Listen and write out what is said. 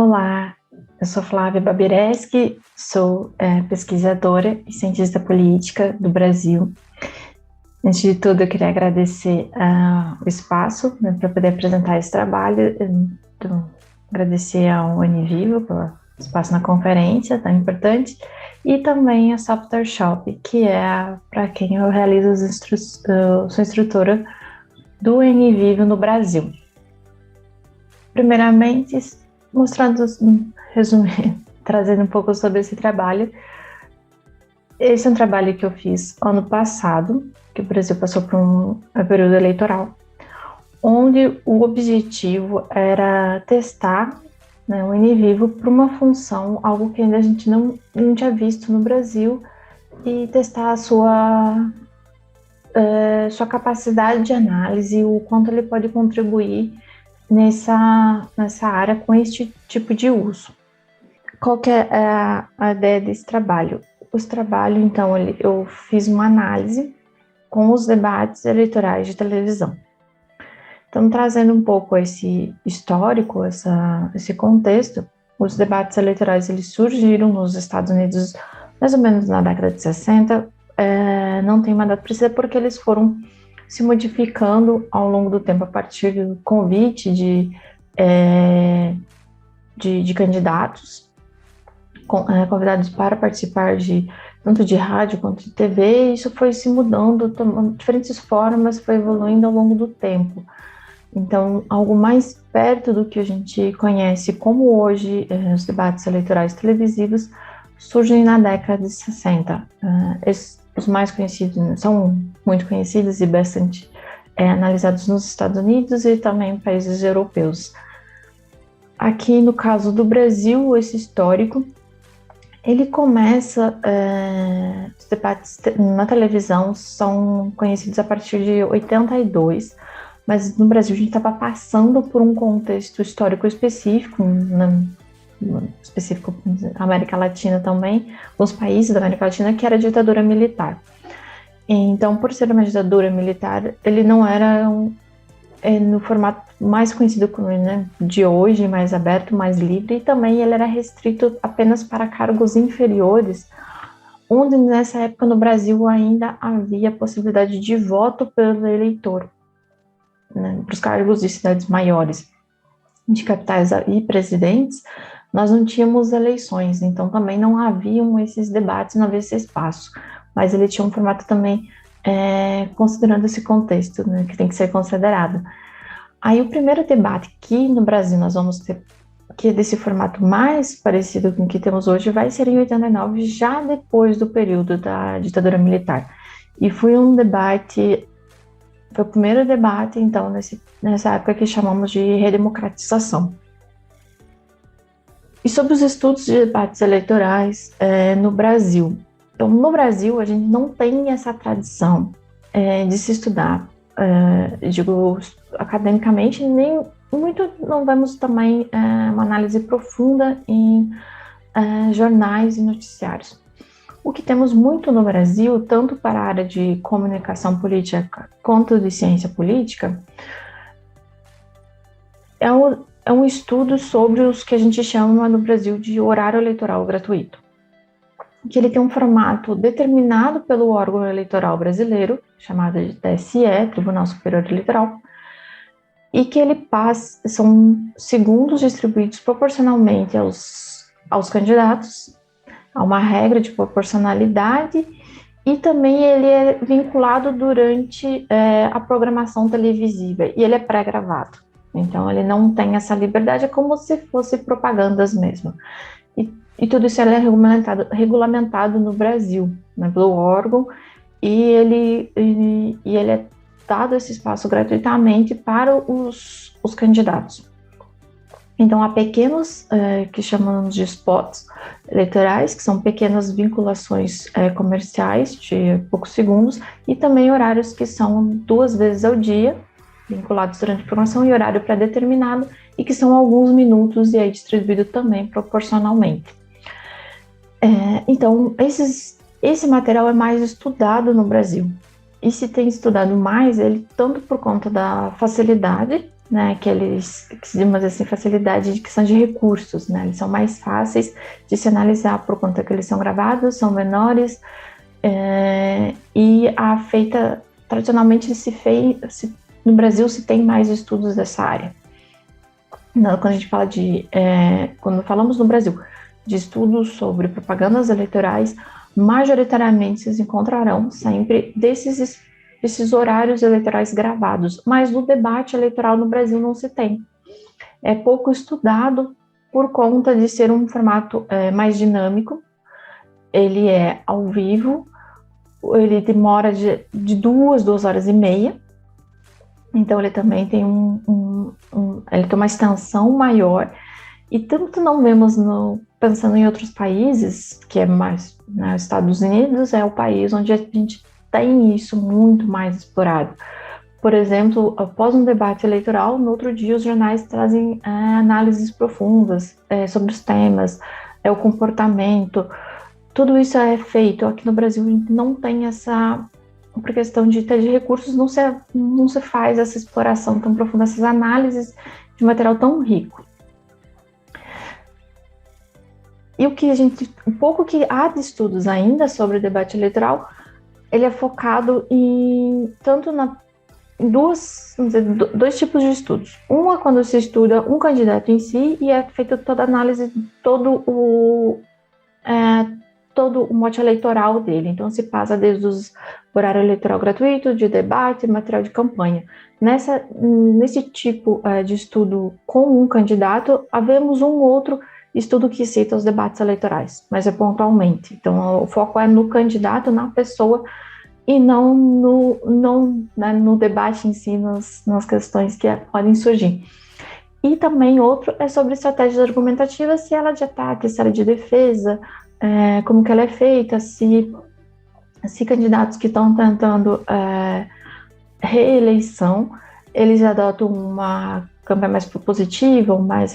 Olá, eu sou Flávia Babireski, sou pesquisadora e cientista política do Brasil. Antes de tudo, eu queria agradecer o espaço, né, para poder apresentar esse trabalho. Então, agradecer ao Univivo pelo espaço na conferência tão importante e também a Software Shop, que é para quem eu realizo sou instrutora do Univivo no Brasil. Primeiramente, mostrando, resumindo, trazendo um pouco sobre esse trabalho. Esse é um trabalho que eu fiz ano passado, que o Brasil passou por um período eleitoral, onde o objetivo era testar, né, o Univivo para uma função, algo que ainda a gente não tinha visto no Brasil, e testar a sua capacidade de análise, o quanto ele pode contribuir nessa área com este tipo de uso. Qual que é a ideia desse trabalho? Esse trabalho, então, eu fiz uma análise com os debates eleitorais de televisão. Então, trazendo um pouco esse histórico, esse contexto, os debates eleitorais eles surgiram nos Estados Unidos mais ou menos na década de 60, não tem uma data precisa porque eles foram se modificando ao longo do tempo a partir do convite de candidatos convidados para participar tanto de rádio quanto de TV, e isso foi se mudando, tomando diferentes formas, foi evoluindo ao longo do tempo. Então, algo mais perto do que a gente conhece como hoje os debates eleitorais televisivos surgem na década de 60. Os mais conhecidos são muito conhecidos e bastante analisados nos Estados Unidos e também em países europeus. Aqui, no caso do Brasil, esse histórico, ele começa, os debates na televisão são conhecidos a partir de 82, mas no Brasil a gente estava passando por um contexto histórico específico, específico na América Latina também, os países da América Latina, que era a ditadura militar. Então, por ser uma ditadura militar, ele não era no formato mais conhecido de hoje, mais aberto, mais livre, e também ele era restrito apenas para cargos inferiores, onde nessa época no Brasil ainda havia possibilidade de voto pelo eleitor, né, para os cargos de cidades maiores, de capitais e presidentes, nós não tínhamos eleições, então também não haviam esses debates, não havia esse espaço, mas ele tinha um formato também considerando esse contexto, né, que tem que ser considerado. Aí o primeiro debate que no Brasil nós vamos ter, que é desse formato mais parecido com o que temos hoje, vai ser em 89, já depois do período da ditadura militar. E foi um debate, foi o primeiro debate, então, nessa época que chamamos de redemocratização. E sobre os estudos de debates eleitorais no Brasil. Então, no Brasil, a gente não tem essa tradição de se estudar, digo, academicamente, nem muito, não vemos também uma análise profunda em jornais e noticiários. O que temos muito no Brasil, tanto para a área de comunicação política quanto de ciência política, é um estudo sobre os que a gente chama no Brasil de horário eleitoral gratuito, que ele tem um formato determinado pelo órgão eleitoral brasileiro, chamado de TSE, Tribunal Superior Eleitoral, e que ele são segundos distribuídos proporcionalmente aos candidatos, há uma regra de proporcionalidade, e também ele é vinculado durante a programação televisiva, e ele é pré-gravado. Então, ele não tem essa liberdade, é como se fosse propagandas mesmo. E tudo isso é regulamentado no Brasil, né, pelo órgão, e ele é dado esse espaço gratuitamente para os candidatos. Então, há pequenos, que chamamos de spots eleitorais, que são pequenas vinculações comerciais de poucos segundos, e também horários que são 2 vezes ao dia, vinculados durante a programação, e horário pré-determinado, e que são alguns minutos, e aí distribuído também proporcionalmente. Então, esse material é mais estudado no Brasil. E se tem estudado mais, ele tanto por conta da facilidade né, que eles, digamos assim, facilidade de questão de recursos, né, eles são mais fáceis de se analisar por conta que eles são gravados, são menores, e a feita, tradicionalmente no Brasil se tem mais estudos dessa área. Quando a gente fala quando falamos no Brasil de estudos sobre propagandas eleitorais, majoritariamente vocês encontrarão sempre desses horários eleitorais gravados, mas no debate eleitoral no Brasil não se tem. É pouco estudado por conta de ser um formato mais dinâmico, ele é ao vivo, ele demora de 2 horas e meia, então ele também tem ele tem uma extensão maior, e tanto não vemos pensando em outros países, que é mais, né, Estados Unidos é o país onde a gente tem isso muito mais explorado. Por exemplo, após um debate eleitoral, no outro dia os jornais trazem análises profundas sobre os temas, o comportamento. Tudo isso é feito. Aqui no Brasil não tem por questão de recursos, não se faz essa exploração tão profunda, essas análises de material tão rico. E um pouco que há de estudos ainda sobre o debate eleitoral, ele é focado em dois tipos de estudos. Um é quando se estuda um candidato em si e é feita toda a análise, todo o mote eleitoral dele. Então, se passa desde o horário eleitoral gratuito, de debate, material de campanha. Nesse tipo de estudo com um candidato, havemos um outro estudo que cita os debates eleitorais, mas é pontualmente. Então, o foco é no candidato, na pessoa, e não no debate em si, nas questões que podem surgir. E também outro é sobre estratégias argumentativas, se ela é de ataque, se ela é de defesa, como que ela é feita, se candidatos que estão tentando reeleição, eles adotam uma campanha mais propositiva ou mais